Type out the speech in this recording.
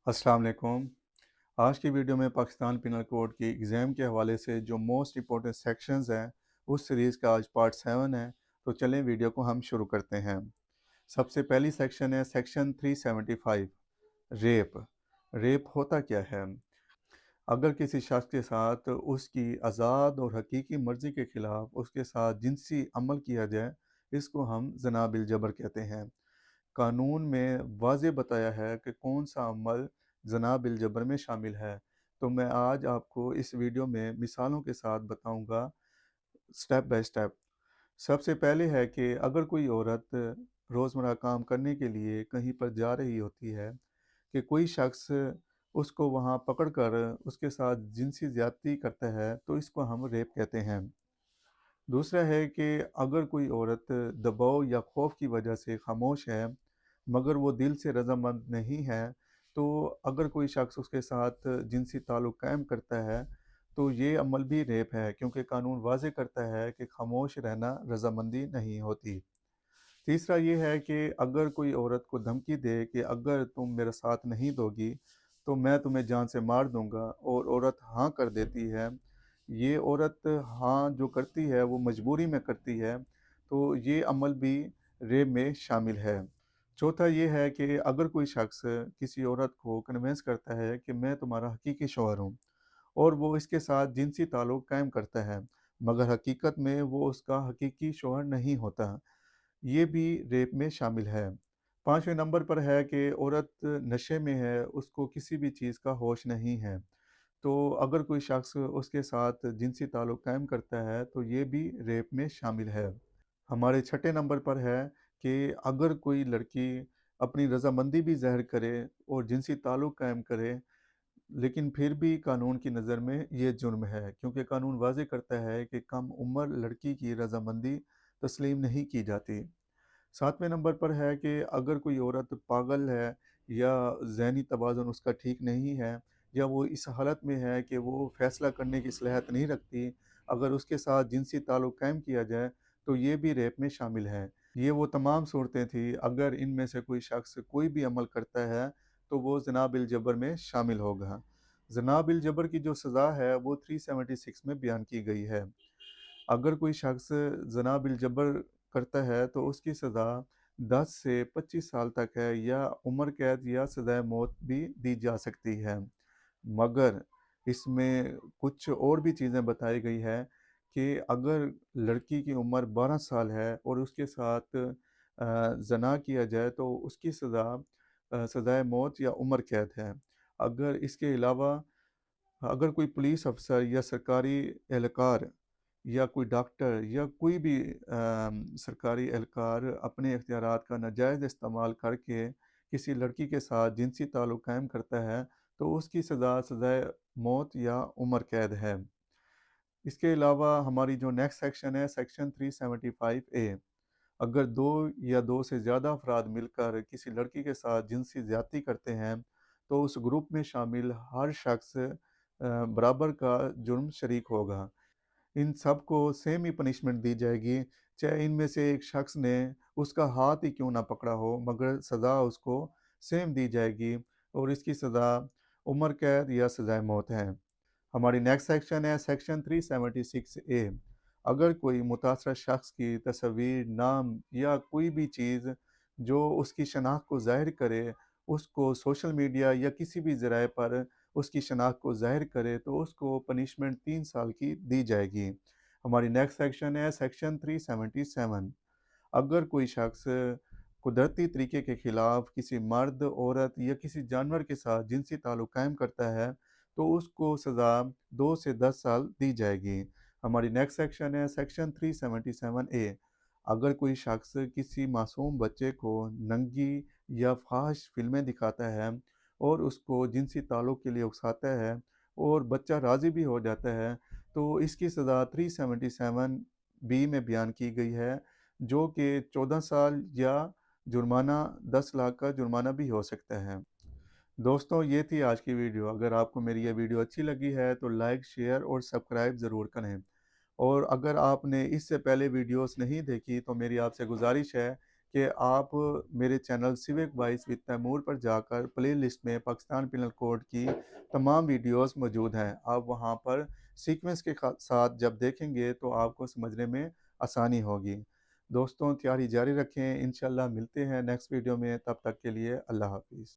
अस्सलाम वालेकुम। आज की वीडियो में पाकिस्तान पिनल कोड की एग्ज़ाम के हवाले से जो मोस्ट इम्पोर्टेंट सेक्शंस हैं उस सीरीज़ का आज पार्ट 7 है। तो चलें वीडियो को हम शुरू करते हैं। सबसे पहली सेक्शन है सेक्शन 375 रेप। रेप होता क्या है? अगर किसी शख्स के साथ उसकी आज़ाद और हकीकी मर्ज़ी के ख़िलाफ़ उसके साथ जिनसी अमल किया जाए, इसको हम ज़ना बिल जबर कहते हैं। कानून में वाज़ेह बताया है कि कौन सा अमल ज़ना बिल जबर में शामिल है। तो मैं आज आपको इस वीडियो में मिसालों के साथ बताऊंगा स्टेप बाय स्टेप। सबसे पहले है कि अगर कोई औरत रोज़मर्रा काम करने के लिए कहीं पर जा रही होती है कि कोई शख्स उसको वहाँ पकड़ कर उसके साथ जिनसी ज़्यादती करता है तो इसको हम रेप कहते हैं। दूसरा है कि अगर कोई औरत दबाव या खौफ की वजह से खामोश है मगर वो दिल से रज़ामंद नहीं है, तो अगर कोई शख्स उसके साथ जिनसी ताल्लुक़ कायम करता है तो ये अमल भी रेप है, क्योंकि कानून वाज़ेह करता है कि खामोश रहना रज़ामंदी नहीं होती। तीसरा ये है कि अगर कोई औरत को धमकी दे कि अगर तुम मेरा साथ नहीं दोगी तो मैं तुम्हें जान से मार दूंगा और औरत हाँ कर देती है, ये औरत हाँ जो करती है वो मजबूरी में करती है, तो ये अमल भी रेप में शामिल है। चौथा ये है कि अगर कोई शख्स किसी औरत को कन्विंस करता है कि मैं तुम्हारा हकीकी शौहर हूँ और वो इसके साथ जिनसी ताल्लुक़ कायम करता है, मगर हकीकत में वो उसका हकीकी शौहर नहीं होता, ये भी रेप में शामिल है। 5वें नंबर पर है कि औरत नशे में है, उसको किसी भी चीज़ का होश नहीं है। तो अगर कोई शख्स उसके साथ जिनसी ताल्लुक़ कायम करता है, तो ये भी रेप में शामिल है। हमारे छठे नंबर पर है कि अगर कोई लड़की अपनी रज़ामंदी भी ज़ाहिर करे और जिनसी ताल्लुक़ कायम करे, लेकिन फिर भी कानून की नज़र में ये जुर्म है, क्योंकि कानून वाज़ेह करता है कि कम उम्र लड़की की रज़ामंदी तस्लीम नहीं की जाती। 7वें नंबर पर है कि अगर कोई औरत पागल है या ज़हनी तवाज़ुन उसका ठीक नहीं है या वो इस हालत में है कि वो फ़ैसला करने की सलाहियत नहीं रखती, अगर उसके साथ जिनसी ताल्लुक़ कायम किया जाए, तो ये भी रेप में शामिल है। ये वो तमाम सूरतें थी, अगर इनमें से कोई शख्स कोई भी अमल करता है, तो वो ज़िना बिल जबर में शामिल होगा। ज़िना बिल जबर की जो सज़ा है, वो 376 में बयान की गई है। अगर कोई शख्स ज़ना बिल जबर करता है तो उसकी सज़ा 10 से 25 साल तक है या उम्र कैद या सज़ाए मौत भी दी जा सकती है। मगर इसमें कुछ और भी चीज़ें बताई गई है कि अगर लड़की की उम्र 12 साल है और उसके साथ ज़ना किया जाए तो उसकी सज़ा सज़ाए मौत या उम्र कैद है। अगर इसके अलावा अगर कोई पुलिस अफ़सर या सरकारी एहलकार या कोई डॉक्टर या कोई भी सरकारी एहलकार अपने इख्तियारात का नाजायज़ इस्तेमाल करके किसी लड़की के साथ जिनसी ताल्लुक़ कायम करता है, तो उसकी सज़ा सज़ाए मौत या उम्र कैद है। इसके अलावा हमारी जो नेक्स्ट सेक्शन है सेक्शन 375 ए, अगर 2 या 2 से ज़्यादा अफ़राद मिलकर किसी लड़की के साथ जिनसी ज़्यादती करते हैं, तो उस ग्रुप में शामिल हर शख्स बराबर का जुर्म शरीक होगा। इन सबको सेम ही पनिशमेंट दी जाएगी, चाहे इनमें से एक शख्स ने उसका हाथ ही क्यों ना पकड़ा हो, मगर सज़ा उसको सेम दी जाएगी और इसकी सज़ा उम्र कैद या सज़ाए मौत है। हमारी नेक्स्ट सेक्शन है सेक्शन 376 ए। अगर कोई मुतासरा शख्स की तस्वीर, नाम या कोई भी चीज़ जो उसकी शनाख्त को ज़ाहिर करे, उसको सोशल मीडिया या किसी भी ज़राए पर उसकी शनाख्त को ज़ाहिर करे, तो उसको पनिशमेंट 3 साल की दी जाएगी। हमारी नेक्स्ट सेक्शन है सेक्शन 377। अगर कोई शख्स कुदरती तरीके के ख़िलाफ़ किसी मर्द, औरत या किसी जानवर के साथ जिनसी ताल्लुक़ कायम करता है, तो उसको सज़ा 2 से 10 साल दी जाएगी। हमारी नेक्स्ट सेक्शन है सेक्शन 377 ए। अगर कोई शख्स किसी मासूम बच्चे को नंगी या फ़ाहिश फ़िल्में दिखाता है और उसको जिनसी ताल्लुक़ के लिए उकसाता है और बच्चा राज़ी भी हो जाता है, तो इसकी सज़ा 377 बी में बयान की गई है, जो कि 14 साल या जुर्माना 10 लाख का जुर्माना भी हो सकता है। दोस्तों, ये थी आज की वीडियो। अगर आपको मेरी ये वीडियो अच्छी लगी है तो लाइक, शेयर और सब्सक्राइब ज़रूर करें। और अगर आपने इससे पहले वीडियोस नहीं देखी तो मेरी आपसे गुजारिश है کہ آپ میرے چینل سیوک وائس وتھ تیمور پر جا کر پلے لسٹ میں پاکستان پینل کوڈ کی تمام ویڈیوز موجود ہیں۔ آپ وہاں پر سیکوینس کے ساتھ جب دیکھیں گے تو آپ کو سمجھنے میں آسانی ہوگی۔ دوستوں تیاری جاری رکھیں، انشاءاللہ ملتے ہیں نیکسٹ ویڈیو میں، تب تک کے لیے اللہ حافظ۔